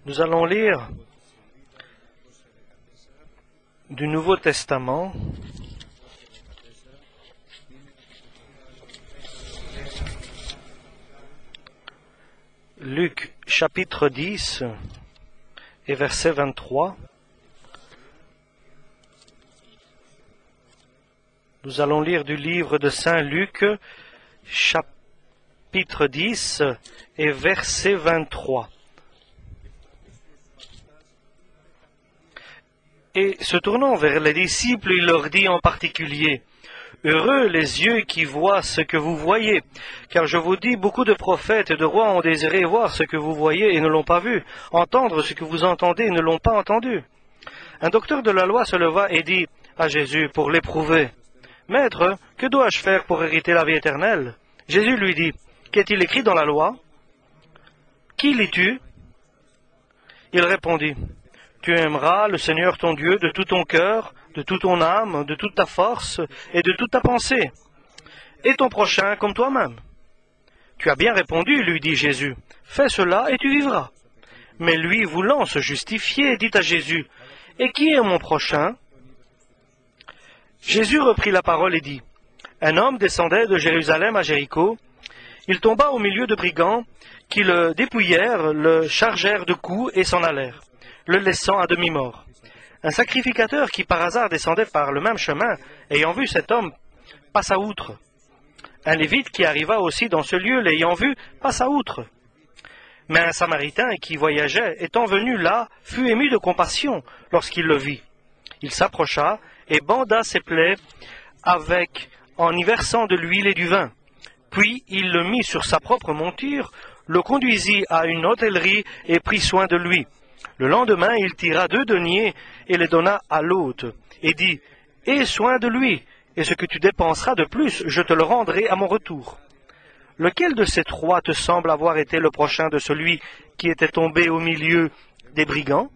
Nous allons lire du Nouveau Testament, Luc chapitre 10 et verset 23. Nous allons lire du livre de Saint Luc, chapitre 10 et verset 23. Et se tournant vers les disciples, il leur dit en particulier, « Heureux les yeux qui voient ce que vous voyez, car je vous dis, beaucoup de prophètes et de rois ont désiré voir ce que vous voyez et ne l'ont pas vu, entendre ce que vous entendez et ne l'ont pas entendu. » Un docteur de la loi se leva et dit à Jésus pour l'éprouver, « Maître, que dois-je faire pour hériter la vie éternelle ?» Jésus lui dit, « Qu'est-il écrit dans la loi? Qui lis-tu » Il répondit, « Tu aimeras le Seigneur ton Dieu de tout ton cœur, de toute ton âme, de toute ta force et de toute ta pensée, et ton prochain comme toi-même. » Tu as bien répondu, lui dit Jésus, « Fais cela et tu vivras. » Mais lui, voulant se justifier, dit à Jésus, « Et qui est mon prochain ?» Jésus reprit la parole et dit, « Un homme descendait de Jérusalem à Jéricho. Il tomba au milieu de brigands qui le dépouillèrent, le chargèrent de coups et s'en allèrent, le laissant à demi-mort. Un sacrificateur qui par hasard descendait par le même chemin, ayant vu cet homme, passa outre. Un lévite qui arriva aussi dans ce lieu, l'ayant vu, passa outre. Mais un samaritain qui voyageait, étant venu là, fut ému de compassion lorsqu'il le vit. Il s'approcha et banda ses plaies en y versant de l'huile et du vin. Puis il le mit sur sa propre monture, le conduisit à une hôtellerie et prit soin de lui. Le lendemain, il tira 2 deniers et les donna à l'hôte, et dit, « Aie soin de lui, et ce que tu dépenseras de plus, je te le rendrai à mon retour. » Lequel de ces 3 te semble avoir été le prochain de celui qui était tombé au milieu des brigands?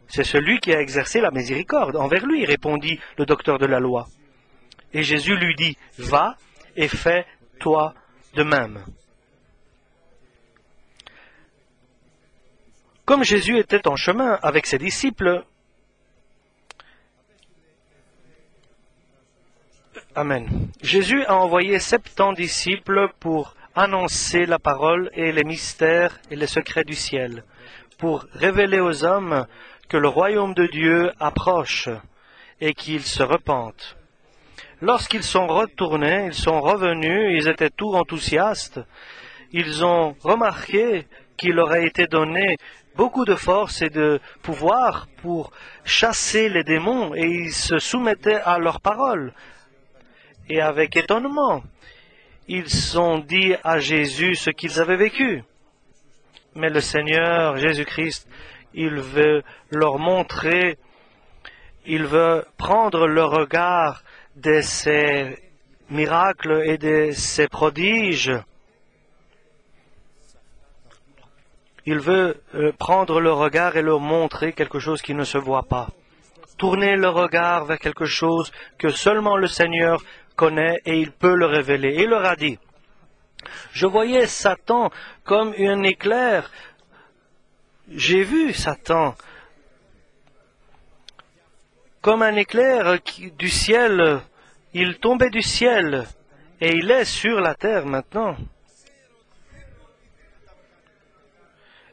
C'est celui qui a exercé la miséricorde envers lui, répondit le docteur de la loi. Et Jésus lui dit, « Va et fais toi de même. » Comme Jésus était en chemin avec ses disciples, Amen. Jésus a envoyé 70 disciples pour annoncer la parole et les mystères et les secrets du ciel, pour révéler aux hommes que le royaume de Dieu approche et qu'ils se repentent. Lorsqu'ils sont retournés, ils sont revenus, ils étaient tout enthousiastes. Ils ont remarqué qu'il leur a été donné beaucoup de force et de pouvoir pour chasser les démons, et ils se soumettaient à leurs paroles. Et avec étonnement, ils ont dit à Jésus ce qu'ils avaient vécu. Mais le Seigneur Jésus-Christ, il veut leur montrer, il veut prendre le regard de ces miracles et de ces prodiges. Il veut prendre le regard et leur montrer quelque chose qui ne se voit pas. Tourner le regard vers quelque chose que seulement le Seigneur connaît et il peut le révéler. Il leur a dit, « Je voyais Satan comme un éclair. J'ai vu Satan comme un éclair du ciel. Il tombait du ciel et il est sur la terre maintenant. »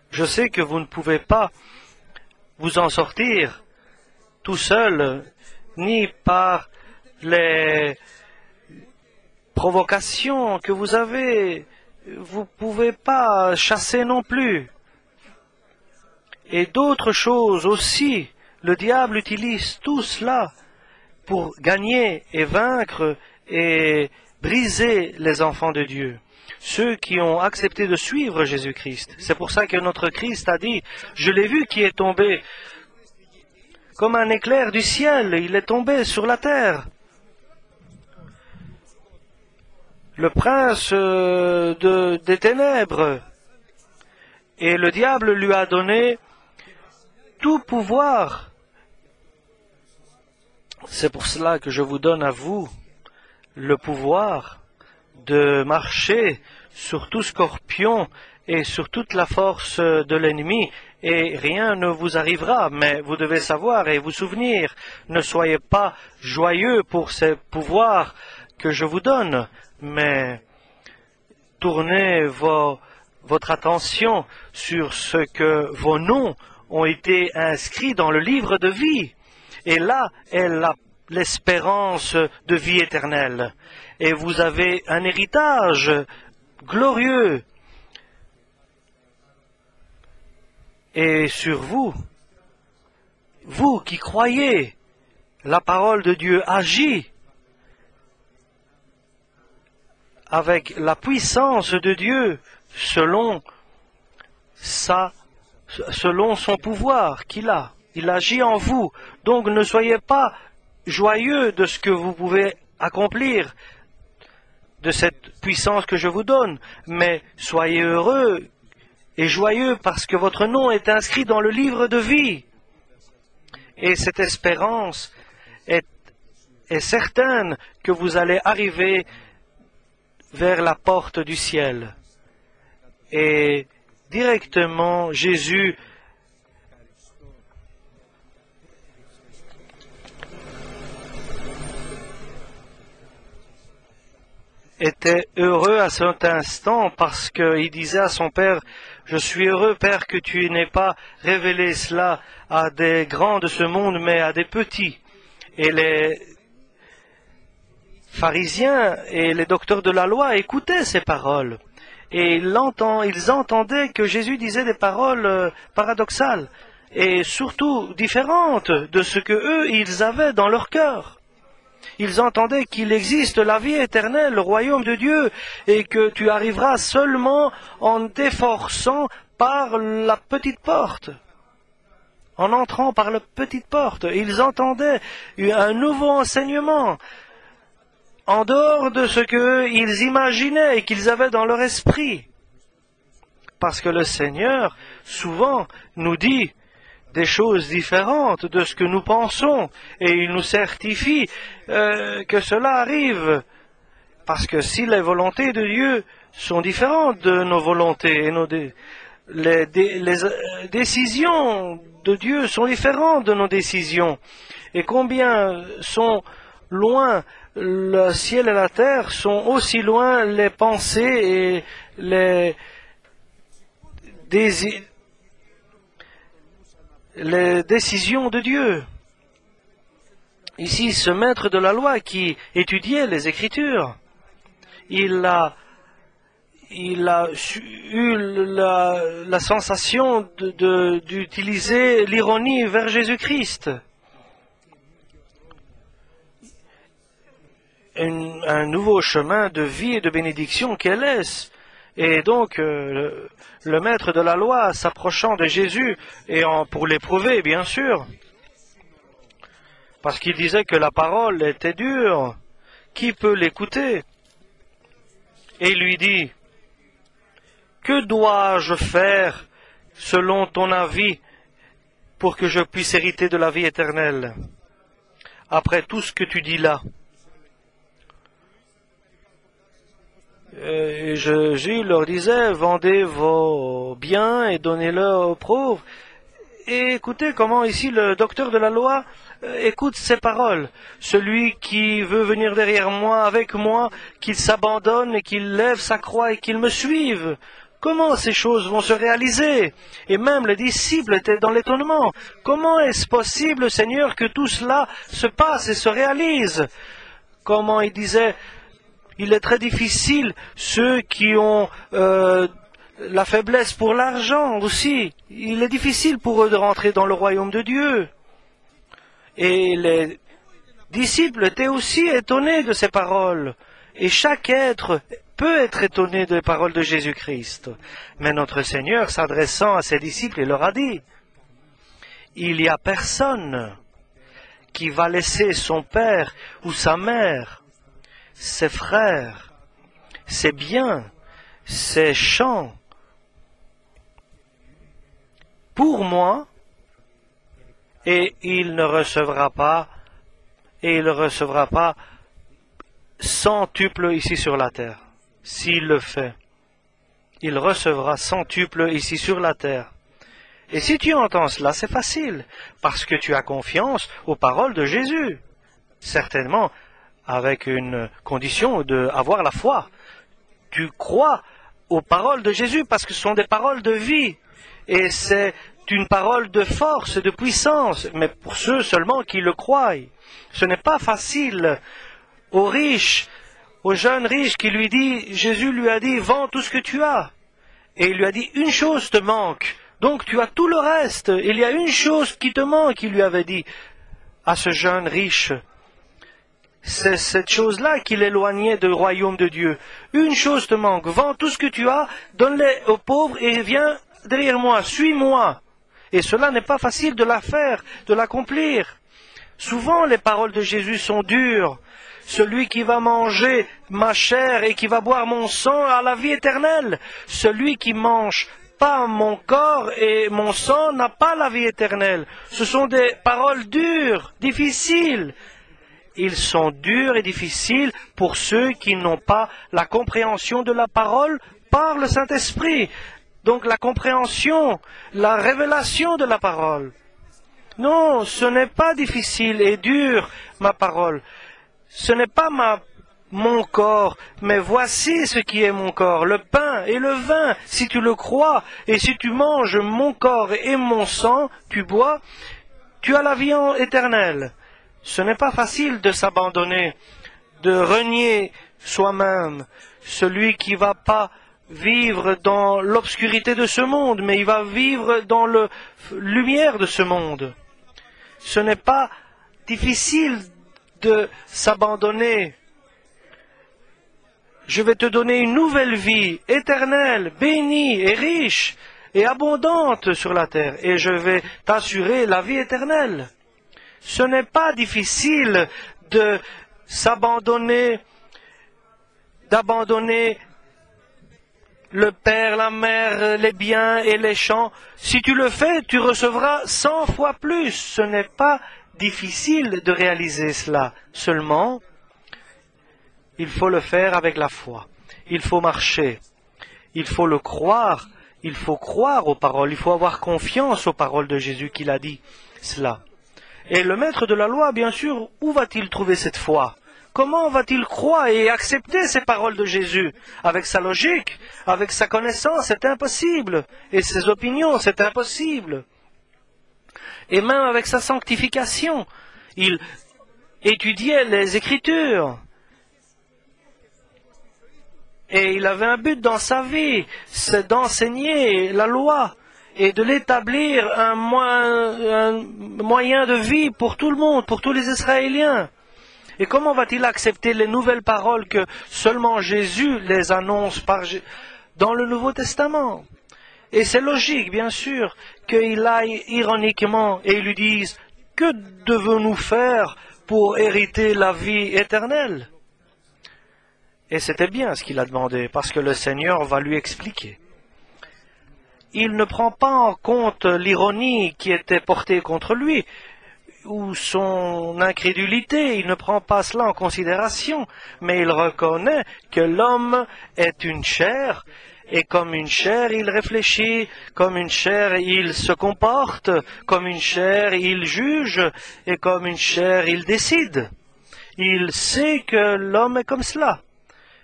Je sais que vous ne pouvez pas vous en sortir tout seul, ni par les provocations que vous avez. Vous ne pouvez pas chasser non plus. Et d'autres choses aussi. Le diable utilise tout cela pour gagner et vaincre et briser les enfants de Dieu. Ceux qui ont accepté de suivre Jésus-Christ. C'est pour ça que notre Christ a dit, « Je l'ai vu qui est tombé comme un éclair du ciel, il est tombé sur la terre. » Le prince des ténèbres. Et le diable lui a donné tout pouvoir. C'est pour cela que je vous donne à vous le pouvoir de marcher sur tout scorpion et sur toute la force de l'ennemi, et rien ne vous arrivera. Mais vous devez savoir et vous souvenir, ne soyez pas joyeux pour ces pouvoirs que je vous donne, mais tournez votre attention sur ce que vos noms ont été inscrits dans le livre de vie. Et là est l'espérance de vie éternelle. Et vous avez un héritage glorieux. Et sur vous, vous qui croyez, la parole de Dieu agit avec la puissance de Dieu selon son pouvoir qu'il a. Il agit en vous. Donc ne soyez pas joyeux de ce que vous pouvez accomplir, de cette puissance que je vous donne, mais soyez heureux et joyeux parce que votre nom est inscrit dans le livre de vie. Et cette espérance est certaine que vous allez arriver vers la porte du ciel. Et directement, Jésus était heureux à cet instant parce qu'il disait à son Père, « Je suis heureux, Père, que tu n'aies pas révélé cela à des grands de ce monde, mais à des petits. » Et les pharisiens et les docteurs de la loi écoutaient ces paroles. Et ils entendaient que Jésus disait des paroles paradoxales et surtout différentes de ce que eux, ils avaient dans leur cœur. Ils entendaient qu'il existe la vie éternelle, le royaume de Dieu, et que tu arriveras seulement en t'efforçant par la petite porte. En entrant par la petite porte, ils entendaient un nouveau enseignement, en dehors de ce qu'ils imaginaient et qu'ils avaient dans leur esprit. Parce que le Seigneur, souvent, nous dit des choses différentes de ce que nous pensons, et il nous certifie que cela arrive. Parce que si les volontés de Dieu sont différentes de nos volontés, et les décisions de Dieu sont différentes de nos décisions, et combien sont loin le ciel et la terre, sont aussi loin les pensées et les décisions de Dieu. Ici, ce maître de la loi qui étudiait les Écritures, il a eu la sensation d'utiliser l'ironie vers Jésus-Christ. Un nouveau chemin de vie et de bénédiction, quel est-ce? Et donc, le maître de la loi s'approchant de Jésus, et pour l'éprouver, bien sûr, parce qu'il disait que la parole était dure, qui peut l'écouter? Et il lui dit, « Que dois-je faire, selon ton avis, pour que je puisse hériter de la vie éternelle, après tout ce que tu dis là ?» Jésus leur disait, vendez vos biens et donnez-le aux pauvres. Et écoutez comment ici le docteur de la loi écoute ces paroles. Celui qui veut venir derrière moi, avec moi, qu'il s'abandonne et qu'il lève sa croix et qu'il me suive. Comment ces choses vont se réaliser? Et même les disciples étaient dans l'étonnement. Comment est-ce possible, Seigneur, que tout cela se passe et se réalise? Comment il disait, il est très difficile, ceux qui ont la faiblesse pour l'argent aussi, il est difficile pour eux de rentrer dans le royaume de Dieu. Et les disciples étaient aussi étonnés de ces paroles. Et chaque être peut être étonné des paroles de Jésus-Christ. Mais notre Seigneur, s'adressant à ses disciples, il leur a dit, « Il n'y a personne qui va laisser son père ou sa mère, ses frères, ses biens, ses champs, pour moi, et il ne recevra pas, centuple ici sur la terre, s'il le fait. il recevra centuple ici sur la terre. Et si tu entends cela, c'est facile, parce que tu as confiance aux paroles de Jésus. Certainement, avec une condition d'avoir la foi. Tu crois aux paroles de Jésus parce que ce sont des paroles de vie. Et c'est une parole de force, de puissance, mais pour ceux seulement qui le croient. Ce n'est pas facile aux riches, au jeune riche qui lui dit, Jésus lui a dit, vends tout ce que tu as. Et il lui a dit, une chose te manque, donc tu as tout le reste. Il y a une chose qui te manque, il lui avait dit à ce jeune riche. C'est cette chose-là qui l'éloignait du royaume de Dieu. Une chose te manque, vends tout ce que tu as, donne-les aux pauvres et viens derrière moi, suis-moi. Et cela n'est pas facile de la faire, de l'accomplir. Souvent les paroles de Jésus sont dures. Celui qui va manger ma chair et qui va boire mon sang a la vie éternelle. Celui qui mange pas mon corps et mon sang n'a pas la vie éternelle. Ce sont des paroles dures, difficiles. Ils sont durs et difficiles pour ceux qui n'ont pas la compréhension de la parole par le Saint-Esprit. Donc la compréhension, la révélation de la parole. Non, ce n'est pas difficile et dur, ma parole. Ce n'est pas mon corps, mais voici ce qui est mon corps, le pain et le vin. Si tu le crois, et si tu manges mon corps et mon sang, tu bois, tu as la vie éternelle. Ce n'est pas facile de s'abandonner, de renier soi-même. Celui qui ne va pas vivre dans l'obscurité de ce monde, mais il va vivre dans la lumière de ce monde. Ce n'est pas difficile de s'abandonner. Je vais te donner une nouvelle vie, éternelle, bénie et riche et abondante sur la terre, et je vais t'assurer la vie éternelle. Ce n'est pas difficile de s'abandonner, d'abandonner le père, la mère, les biens et les champs. Si tu le fais, tu recevras 100 fois plus. Ce n'est pas difficile de réaliser cela. Seulement, il faut le faire avec la foi. Il faut marcher. Il faut le croire. Il faut croire aux paroles. Il faut avoir confiance aux paroles de Jésus qu'il a dit cela. Et le maître de la loi, bien sûr, où va-t-il trouver cette foi? Comment va-t-il croire et accepter ces paroles de Jésus? Avec sa logique, avec sa connaissance, c'est impossible. Et ses opinions, c'est impossible. Et même avec sa sanctification, il étudiait les Écritures. Et il avait un but dans sa vie, c'est d'enseigner la loi et de l'établir un moyen de vie pour tout le monde, pour tous les Israéliens. Et comment va-t-il accepter les nouvelles paroles que seulement Jésus les annonce dans le Nouveau Testament? Et c'est logique, bien sûr, qu'il aille ironiquement et lui dise « Que devons-nous faire pour hériter la vie éternelle ?» Et c'était bien ce qu'il a demandé, parce que le Seigneur va lui expliquer. Il ne prend pas en compte l'ironie qui était portée contre lui, ou son incrédulité, il ne prend pas cela en considération, mais il reconnaît que l'homme est une chair, et comme une chair, il réfléchit, comme une chair, il se comporte, comme une chair, il juge, et comme une chair, il décide. Il sait que l'homme est comme cela.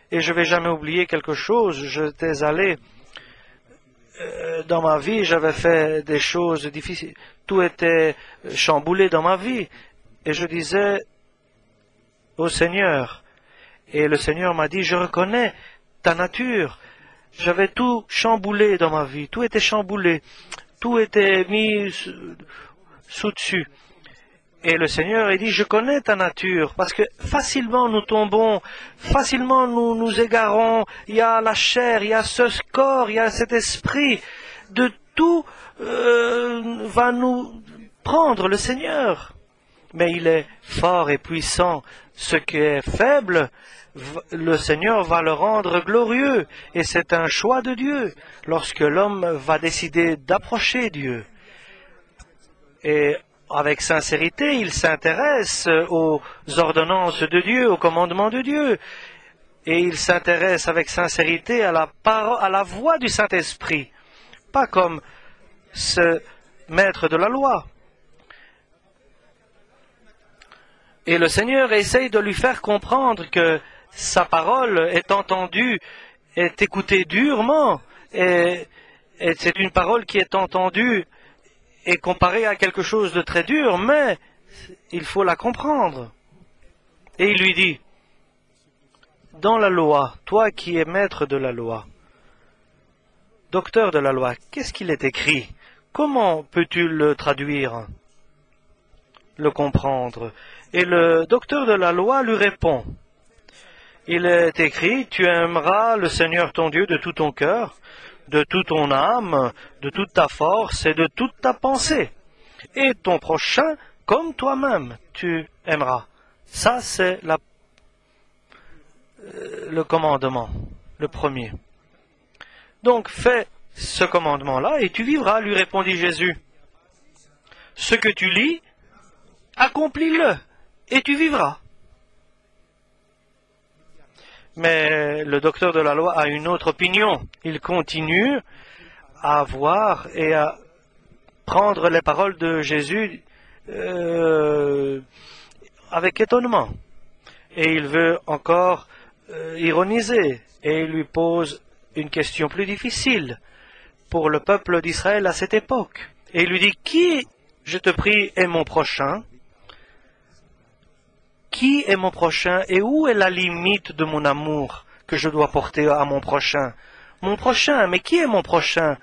Et je ne vais jamais oublier quelque chose, j'étais allé dans ma vie, j'avais fait des choses difficiles, tout était chamboulé dans ma vie, et je disais au Seigneur, et le Seigneur m'a dit, je reconnais ta nature, j'avais tout chamboulé dans ma vie, tout était chamboulé, tout était mis sous-dessus. Et le Seigneur a dit, je connais ta nature, parce que facilement nous tombons, facilement nous nous égarons, il y a la chair, il y a ce corps, il y a cet esprit, de tout va nous prendre le Seigneur. Mais il est fort et puissant, ce qui est faible, le Seigneur va le rendre glorieux, et c'est un choix de Dieu, lorsque l'homme va décider d'approcher Dieu. Et avec sincérité, il s'intéresse aux ordonnances de Dieu, aux commandements de Dieu. et il s'intéresse avec sincérité à la voix du Saint-Esprit, pas comme ce maître de la loi. Et le Seigneur essaye de lui faire comprendre que sa parole est entendue, est écoutée durement, et c'est une parole qui est entendue et comparée à quelque chose de très dur, mais il faut la comprendre. Et il lui dit, dans la loi, toi qui es maître de la loi, docteur de la loi, qu'est-ce qu'il est écrit? Comment peux-tu le traduire, le comprendre? Et le docteur de la loi lui répond, il est écrit, tu aimeras le Seigneur ton Dieu de tout ton cœur, de toute ton âme, de toute ta force et de toute ta pensée. Et ton prochain comme toi-même, tu aimeras. Ça, c'est le commandement, le premier. Donc, fais ce commandement-là et tu vivras, lui répondit Jésus. Ce que tu lis, accomplis-le et tu vivras. Mais le docteur de la loi a une autre opinion. Il continue à voir et à prendre les paroles de Jésus avec étonnement. Et il veut encore ironiser et il lui pose une question plus difficile pour le peuple d'Israël à cette époque. Et il lui dit, qui, je te prie, est mon prochain? Qui est mon prochain et où est la limite de mon amour que je dois porter à mon prochain? Mon prochain, mais qui est mon prochain?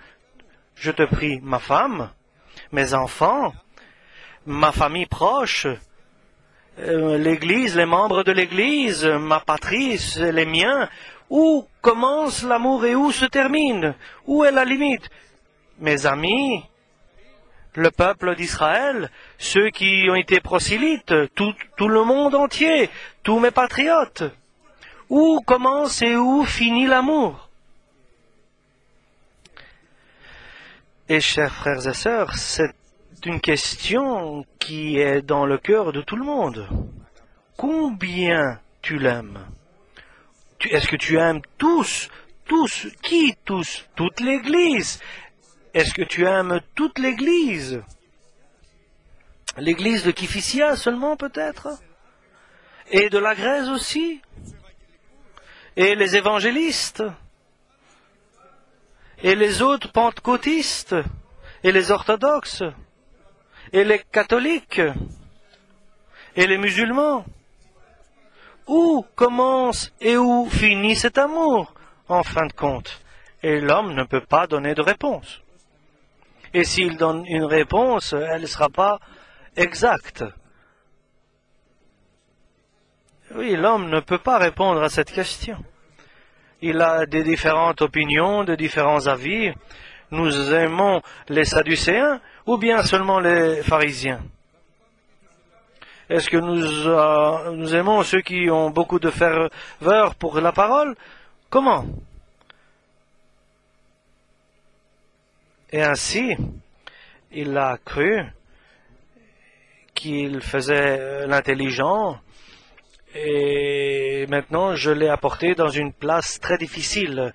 Je te prie, ma femme, mes enfants, ma famille proche, l'Église, les membres de l'Église, ma patrie, les miens. Où commence l'amour et où se termine? Où est la limite? Mes amis, le peuple d'Israël, ceux qui ont été prosélytes, tout le monde entier, tous mes patriotes. Où commence et où finit l'amour? Et chers frères et sœurs, c'est une question qui est dans le cœur de tout le monde. Combien tu l'aimes? Est-ce que tu aimes tous? Qui tous? Toute l'Église. Est-ce que tu aimes toute l'Église? L'Église de Kifissia seulement peut-être? Et de la Grèce aussi? Et les évangélistes? Et les autres pentecôtistes? Et les orthodoxes? Et les catholiques? Et les musulmans? Où commence et où finit cet amour, en fin de compte? Et l'homme ne peut pas donner de réponse. Et s'il donne une réponse, elle ne sera pas exacte. Oui, l'homme ne peut pas répondre à cette question. Il a des différentes opinions, des différents avis. Nous aimons les Sadducéens ou bien seulement les pharisiens? Est-ce que nous aimons ceux qui ont beaucoup de ferveur pour la parole? Comment? Et ainsi, il a cru qu'il faisait l'intelligent et maintenant je l'ai apporté dans une place très difficile,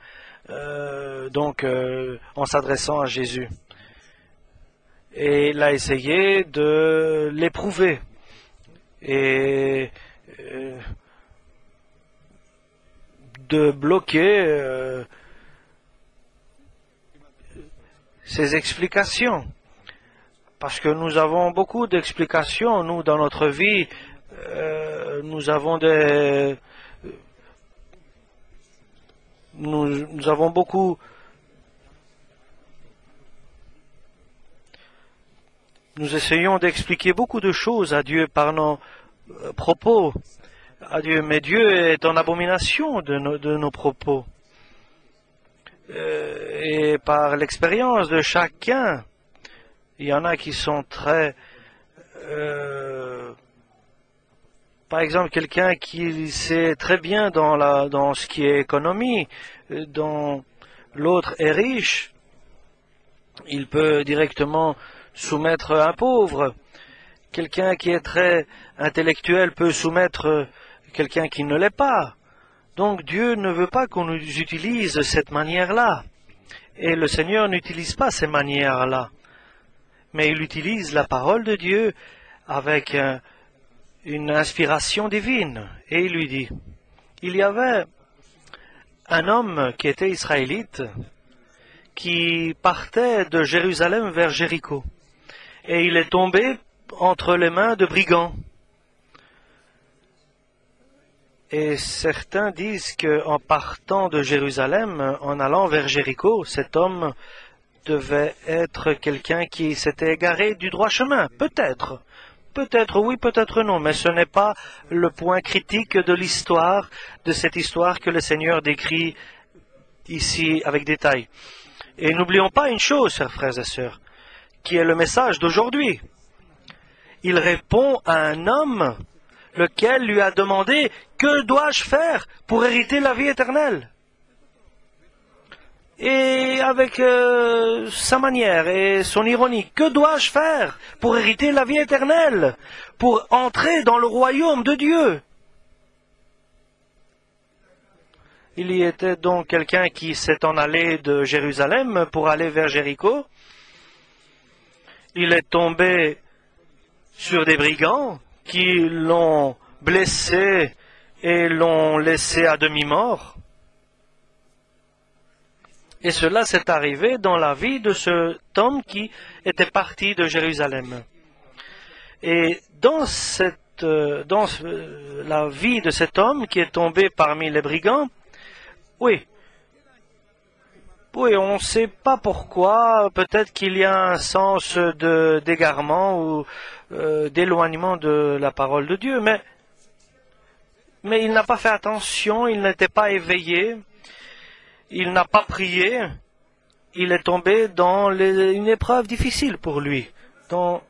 en s'adressant à Jésus. Et il a essayé de l'éprouver et de bloquer ses explications. Parce que nous avons beaucoup d'explications, nous, dans notre vie, nous avons beaucoup. Nous essayons d'expliquer beaucoup de choses à Dieu par nos propos à Dieu, mais Dieu est en abomination de nos propos. Et par l'expérience de chacun, il y en a qui sont très... par exemple, quelqu'un qui sait très bien dans ce qui est économie, dont l'autre est riche, il peut directement soumettre un pauvre. Quelqu'un qui est très intellectuel peut soumettre quelqu'un qui ne l'est pas. Donc Dieu ne veut pas qu'on nous utilise cette manière-là. Et le Seigneur n'utilise pas ces manières-là. Mais il utilise la parole de Dieu avec une inspiration divine. Et il lui dit, il y avait un homme qui était israélite, qui partait de Jérusalem vers Jéricho. Et il est tombé entre les mains de brigands. Et certains disent qu'en partant de Jérusalem, en allant vers Jéricho, cet homme devait être quelqu'un qui s'était égaré du droit chemin. Peut-être. Peut-être oui, peut-être non, mais ce n'est pas le point critique de l'histoire, de cette histoire que le Seigneur décrit ici avec détail. Et n'oublions pas une chose, chers frères et sœurs, qui est le message d'aujourd'hui. Il répond à un homme lequel lui a demandé « Que dois-je faire pour hériter la vie éternelle ?» Et avec sa manière et son ironie, « Que dois-je faire pour hériter la vie éternelle, pour entrer dans le royaume de Dieu ?» Il y était donc quelqu'un qui s'est en allé de Jérusalem pour aller vers Jéricho. Il est tombé sur des brigands qui l'ont blessé et l'ont laissé à demi-mort. Et cela s'est arrivé dans la vie de cet homme qui était parti de Jérusalem. Et dans la vie de cet homme qui est tombé parmi les brigands, oui, on ne sait pas pourquoi, peut-être qu'il y a un sens d'égarement ou d'éloignement de la parole de Dieu, mais il n'a pas fait attention, il n'était pas éveillé, il n'a pas prié, il est tombé dans une épreuve difficile pour lui, dans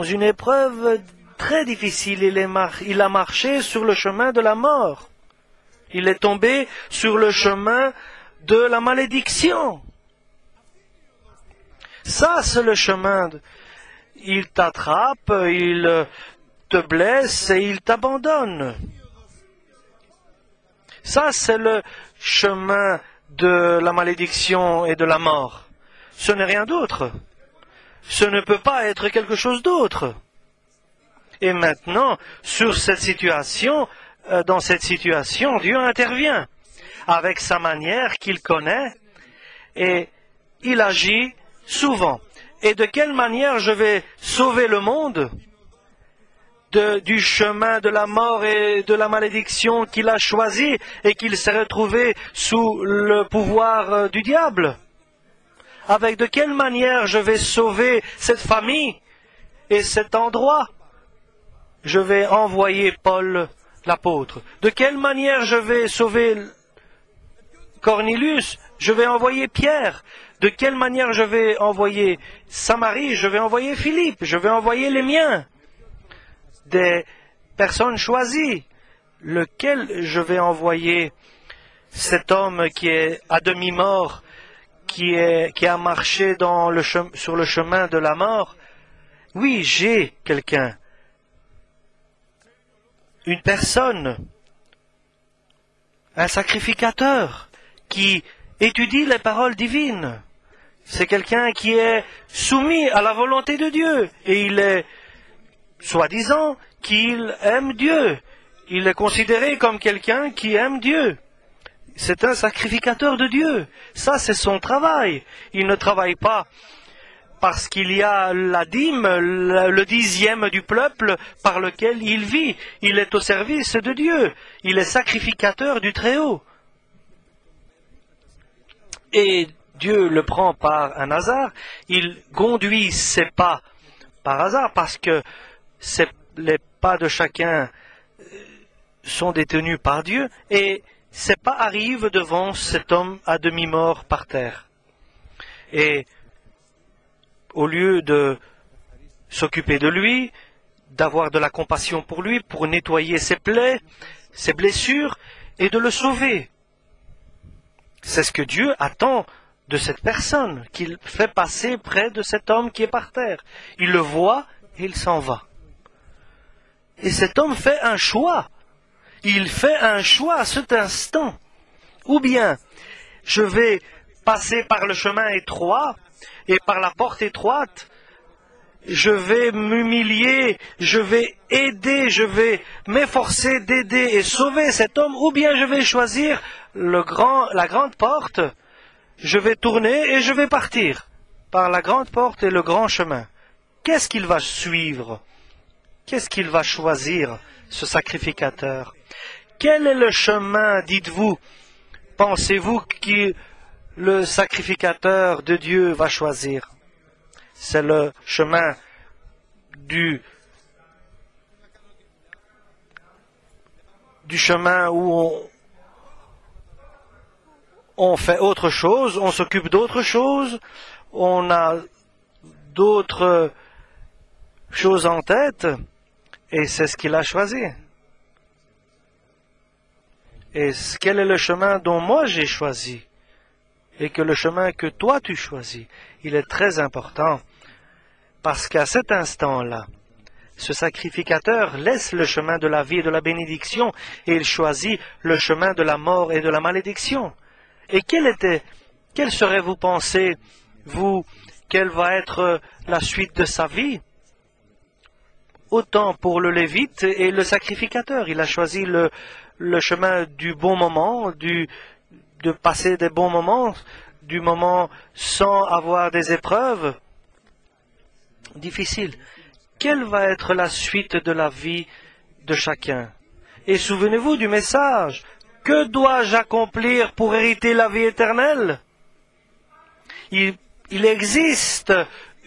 une épreuve très difficile, il a marché sur le chemin de la mort. Il est tombé sur le chemin de la malédiction. Ça, c'est le chemin. Il t'attrape, il te blesse et il t'abandonne. Ça, c'est le chemin de la malédiction et de la mort. Ce n'est rien d'autre. Ce ne peut pas être quelque chose d'autre. Et maintenant, dans cette situation, Dieu intervient avec sa manière qu'il connaît et il agit souvent. Et de quelle manière je vais sauver le monde du chemin de la mort et de la malédiction qu'il a choisi et qu'il s'est retrouvé sous le pouvoir du diable? Avec de quelle manière je vais sauver cette famille et cet endroit? Je vais envoyer Paul l'apôtre. De quelle manière je vais sauver Cornelius? Je vais envoyer Pierre. De quelle manière je vais envoyer Samarie? Je vais envoyer Philippe. Je vais envoyer les miens. Des personnes choisies. Lequel je vais envoyer cet homme qui est à demi-mort, qui a marché sur le chemin de la mort? Oui, j'ai quelqu'un. Une personne, un sacrificateur qui étudie les paroles divines. C'est quelqu'un qui est soumis à la volonté de Dieu et il est soi-disant qu'il aime Dieu. Il est considéré comme quelqu'un qui aime Dieu. C'est un sacrificateur de Dieu. Ça, c'est son travail. Il ne travaille pas parce qu'il y a la dîme, le 10e du peuple par lequel il vit. Il est au service de Dieu. Il est sacrificateur du Très-Haut. Et Dieu le prend par un hasard. Il conduit ses pas par hasard parce que les pas de chacun sont détenus par Dieu. Et ses pas arrivent devant cet homme à demi-mort par terre. Et au lieu de s'occuper de lui, d'avoir de la compassion pour lui, pour nettoyer ses plaies, ses blessures, et de le sauver. C'est ce que Dieu attend de cette personne, qu'il fait passer près de cet homme qui est par terre. Il le voit et il s'en va. Et cet homme fait un choix. il fait un choix à cet instant. Ou bien, je vais passer par le chemin étroit et par la porte étroite, je vais m'humilier, je vais aider, je vais m'efforcer d'aider et sauver cet homme, ou bien je vais choisir la grande porte, je vais tourner et je vais partir par la grande porte et le grand chemin. Qu'est-ce qu'il va suivre? Qu'est-ce qu'il va choisir, ce sacrificateur? Quel est le chemin, dites-vous, pensez-vous, que le sacrificateur de Dieu va choisir? C'est le chemin du chemin où on fait autre chose, on s'occupe d'autre chose, on a d'autres choses en tête, et c'est ce qu'il a choisi. Et quel est le chemin dont moi j'ai choisi? Et que le chemin que toi tu choisis, il est très important. Parce qu'à cet instant-là, ce sacrificateur laisse le chemin de la vie et de la bénédiction et il choisit le chemin de la mort et de la malédiction. Et quelle serait, vous pensez, quelle va être la suite de sa vie? Autant pour le Lévite et le sacrificateur. Il a choisi le chemin du bon moment, de passer des bons moments, du moment sans avoir des épreuves difficiles. Quelle va être la suite de la vie de chacun? Et souvenez-vous du message. Que dois-je accomplir pour hériter la vie éternelle? Il existe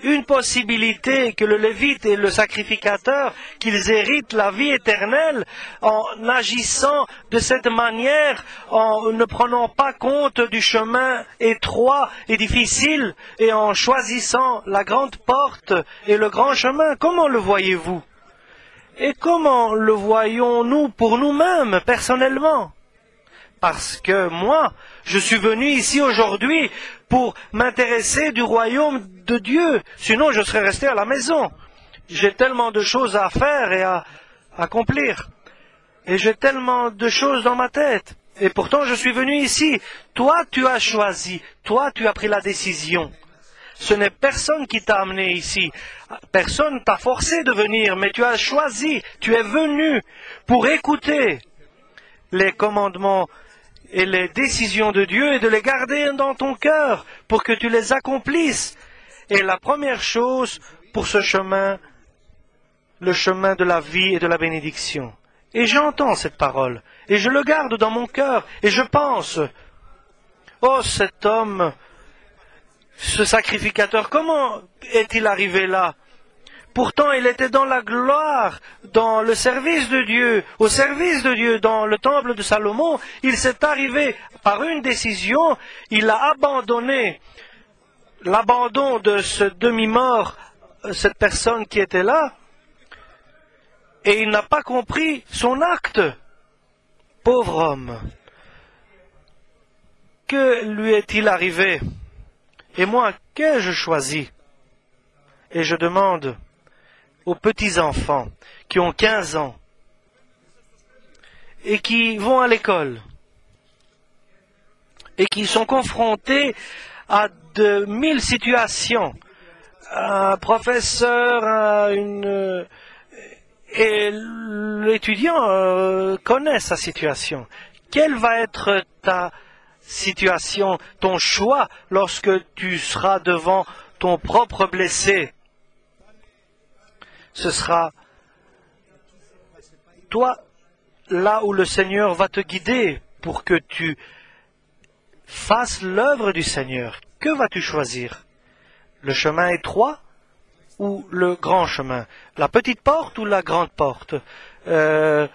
une possibilité que le Lévite et le sacrificateur, qu'ils héritent la vie éternelle en agissant de cette manière, en ne prenant pas compte du chemin étroit et difficile et en choisissant la grande porte et le grand chemin. Comment le voyez-vous? Et comment le voyons-nous pour nous-mêmes, personnellement? Parce que moi, je suis venu ici aujourd'hui pour m'intéresser du royaume de Dieu. Sinon, je serais resté à la maison. J'ai tellement de choses à faire et à accomplir. Et j'ai tellement de choses dans ma tête. Et pourtant, je suis venu ici. Toi, tu as choisi. Toi, tu as pris la décision. Ce n'est personne qui t'a amené ici. Personne t'a forcé de venir, mais tu as choisi. Tu es venu pour écouter les commandements et les décisions de Dieu et de les garder dans ton cœur pour que tu les accomplisses. Et la première chose pour ce chemin, le chemin de la vie et de la bénédiction. Et j'entends cette parole et je le garde dans mon cœur et je pense, oh cet homme, ce sacrificateur, comment est-il arrivé là? Pourtant, il était dans la gloire, dans le service de Dieu, au service de Dieu, dans le temple de Salomon. Il s'est arrivé par une décision, il a abandonné l'abandon de ce demi-mort, cette personne qui était là, et il n'a pas compris son acte. Pauvre homme, que lui est-il arrivé? Et moi, qu'ai-je choisi? Et je demande aux petits-enfants qui ont 15 ans et qui vont à l'école et qui sont confrontés à de mille situations. Un professeur, et l'étudiant connaît sa situation. Quelle va être ta situation, ton choix lorsque tu seras devant ton propre blessé? Ce sera toi là où le Seigneur va te guider pour que tu fasses l'œuvre du Seigneur. Que vas-tu choisir? Le chemin étroit ou le grand chemin? La petite porte ou la grande porte? La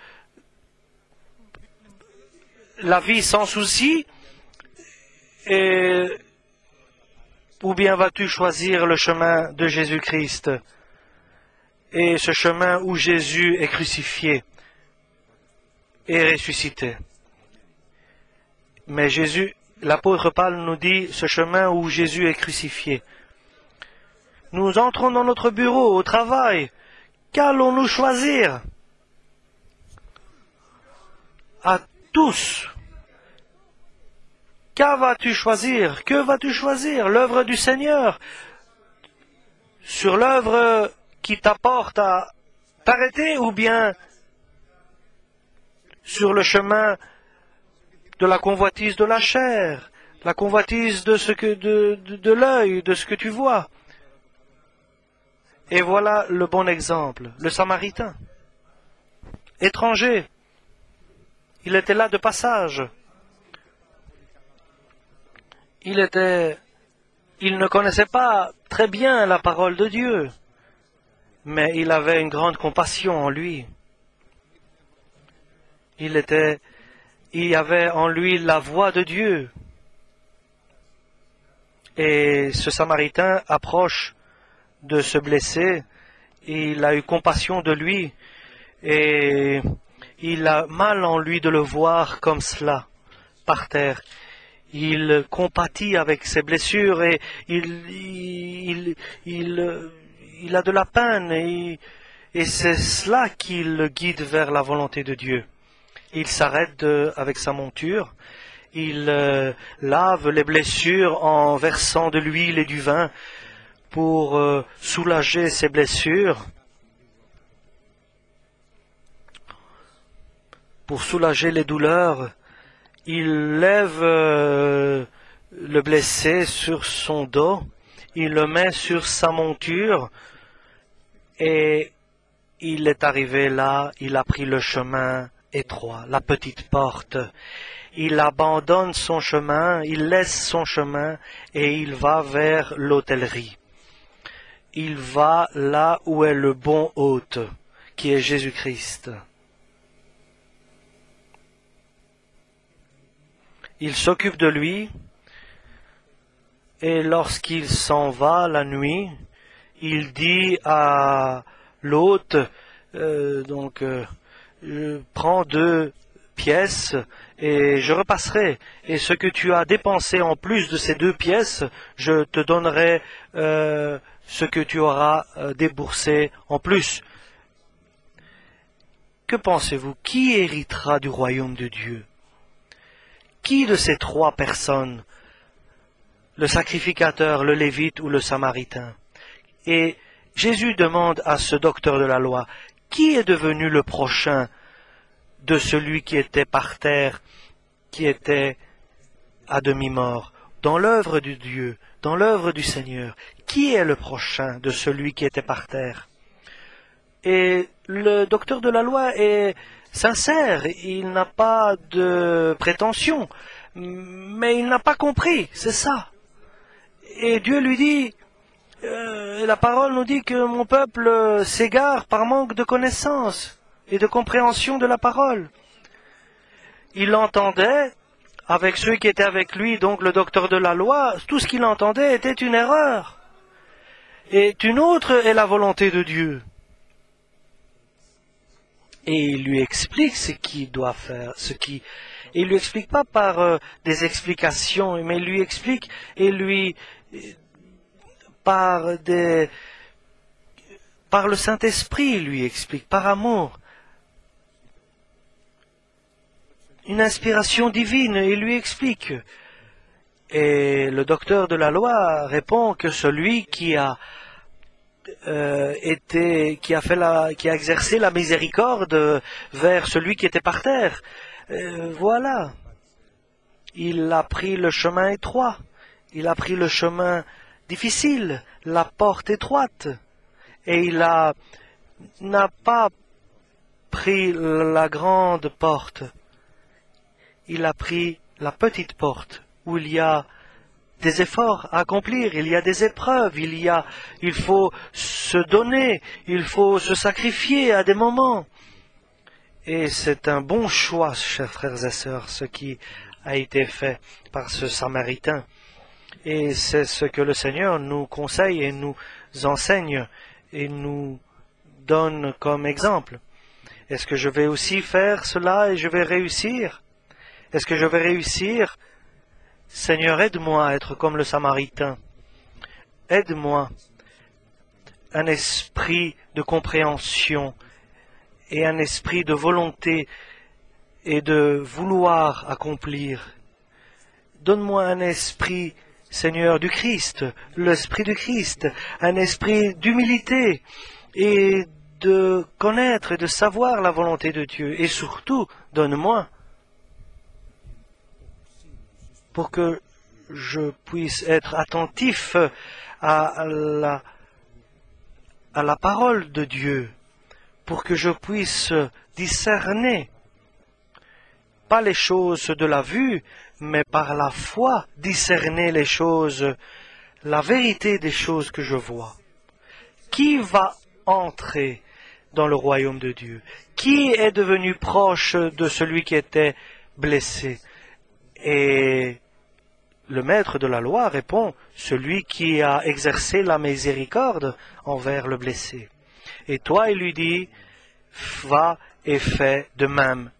vie sans souci? Ou bien vas-tu choisir le chemin de Jésus-Christ? Et ce chemin où Jésus est crucifié et ressuscité. Mais Jésus, l'apôtre Paul nous dit, ce chemin où Jésus est crucifié. Nous entrons dans notre bureau, au travail. Qu'allons-nous choisir? à tous. Que vas-tu choisir? Que vas-tu choisir? L'œuvre du Seigneur sur l'œuvre qui t'apporte à t'arrêter, ou bien sur le chemin de la convoitise de la chair, la convoitise de l'œil, de ce que tu vois. Et voilà le bon exemple, le Samaritain, étranger. Il était là de passage. Il ne connaissait pas très bien la parole de Dieu, mais il avait une grande compassion en lui. Il y avait en lui la voix de Dieu. Et ce Samaritain approche de ce blessé. Il a eu compassion de lui. Et il a mal en lui de le voir comme cela, par terre. Il compatit avec ses blessures et il a de la peine. Et c'est cela qui le guide vers la volonté de Dieu. Il s'arrête avec sa monture, il lave les blessures en versant de l'huile et du vin pour soulager ses blessures, pour soulager les douleurs. Il lève le blessé sur son dos, il le met sur sa monture et il est arrivé là, il a pris le chemin étroit, la petite porte. Il abandonne son chemin, il laisse son chemin et il va vers l'hôtellerie. Il va là où est le bon hôte, qui est Jésus-Christ. Il s'occupe de lui et lorsqu'il s'en va la nuit, il dit à l'hôte, prends 2 pièces et je repasserai. Et ce que tu as dépensé en plus de ces 2 pièces, je te donnerai ce que tu auras déboursé en plus. Que pensez-vous? Qui héritera du royaume de Dieu? Qui de ces 3 personnes, le sacrificateur, le lévite ou le samaritain? Et Jésus demande à ce docteur de la loi, qui est devenu le prochain de celui qui était par terre, qui était à demi-mort? Dans l'œuvre de Dieu, dans l'œuvre du Seigneur, qui est le prochain de celui qui était par terre? Et le docteur de la loi est sincère, il n'a pas de prétention, mais il n'a pas compris, c'est ça. Et Dieu lui dit, la parole nous dit que mon peuple s'égare par manque de connaissance et de compréhension de la parole. Il entendait, avec ceux qui étaient avec lui, donc le docteur de la loi, tout ce qu'il entendait était une erreur. Et une autre est la volonté de Dieu. Et il lui explique ce qu'il doit faire, et il lui explique pas par des explications, mais il lui explique et lui par le Saint-Esprit, il lui explique, par amour. Une inspiration divine, il lui explique. Et le docteur de la loi répond que celui qui a exercé la miséricorde vers celui qui était par terre, voilà. Il a pris le chemin étroit, il a pris le chemin difficile, la porte étroite, et il n'a pas pris la grande porte, il a pris la petite porte, où il y a des efforts à accomplir, il y a des épreuves, il faut se donner, il faut se sacrifier à des moments. Et c'est un bon choix, chers frères et sœurs, ce qui a été fait par ce Samaritain. Et c'est ce que le Seigneur nous conseille et nous enseigne et nous donne comme exemple. Est-ce que je vais aussi faire cela et je vais réussir? Est-ce que je vais réussir? Seigneur, aide-moi à être comme le Samaritain. Aide-moi un esprit de compréhension et un esprit de volonté et de vouloir accomplir. Donne-moi un esprit, Seigneur, du Christ, l'esprit du Christ, un esprit d'humilité et de connaître et de savoir la volonté de Dieu. Et surtout, donne-moi pour que je puisse être attentif à la parole de Dieu, pour que je puisse discerner, pas les choses de la vue, mais par la foi, discerner les choses, la vérité des choses que je vois. Qui va entrer dans le royaume de Dieu? Qui est devenu proche de celui qui était blessé? Et le maître de la loi répond, celui qui a exercé la miséricorde envers le blessé. Et toi, il lui dit, va et fais de même.